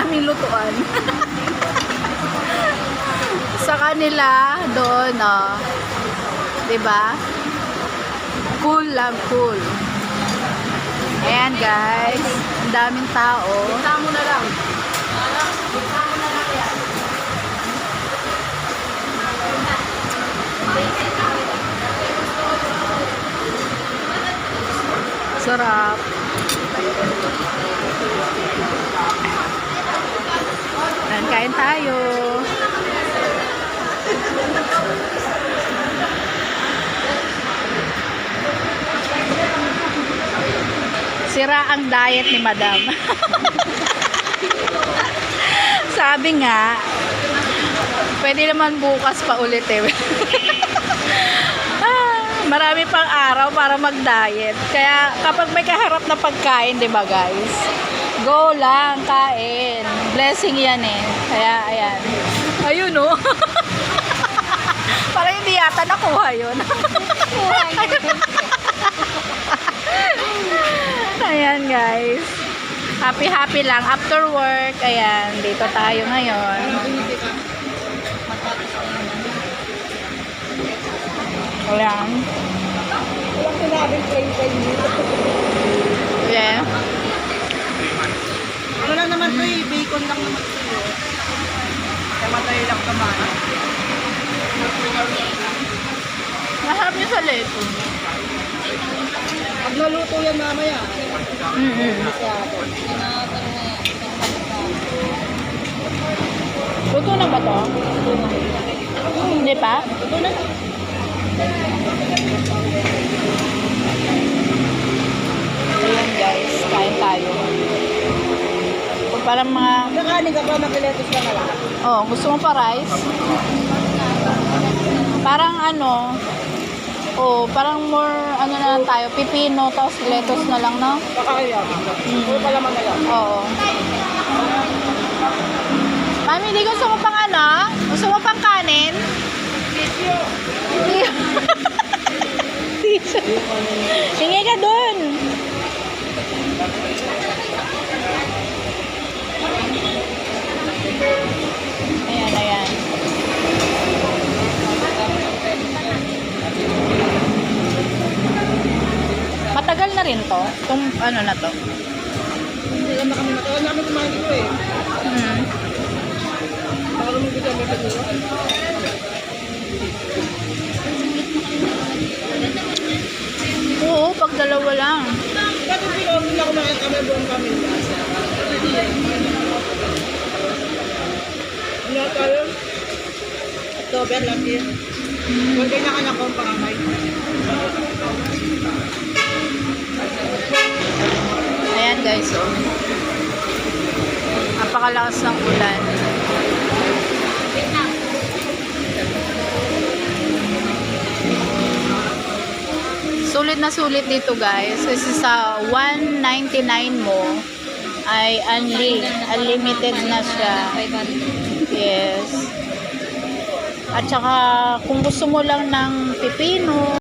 aming lutuan. Sa kanila, doon, oh. Diba? Cool lang, cool. Ayan, guys. Ang daming tao. Bigta mo na lang. Bigta mo na lang yan. Sarap. Ayan, kain tayo. Sira ang diet ni Madam. Sabi nga, pwede naman bukas pa ulit eh. Marami pang araw para mag-diet. Kaya kapag may kaharap na pagkain, di ba guys? Go lang, kain. Blessing yan eh. Kaya ayan. Ayun oh. Parang hindi yata nakuha yun. Ayan guys. Happy lang. After work, ayan. Dito tayo ngayon. Ayan. Walang sinabing plain dito. Yeah. Ano lang naman ito eh, bacon lang naman ito. Kaya matay lang naman. Masarap yung sa leto. Pag naluto yan mamaya. Luto na ba to? Hindi pa? Ito na. Ayan guys, kain tayo. Kung parang mga... Nakanin ka pa, makiletos ka na lang. Oh, gusto mo pa rice? Parang ano... Oh, parang more ano na lang tayo, pipino, tapos lettuce na lang, no? Kakaya. Puro palaman na lang. Oo. Mami, di gusto mo pang ano? Gusto mo pang kanin? Tissue. Tissue. Hingi ka dun. Ayan, ayan. Matagal na rin to. Itong ano na to. Hindi lang kami matagal namin kumain dito eh. Baka lumigod kami dito. Oo, pag dalawa lang. Dati pinawag nila kumain kami buong pamilya. Ano tayo? October last year. Huwag kayo nakanak ko ang pangamay. Ayan guys, oh. Napakalakas ng ulan. Sulit na sulit dito guys. Kasi sa 199 mo ay unlimited na siya. Yes. At saka kung gusto mo lang ng pipino,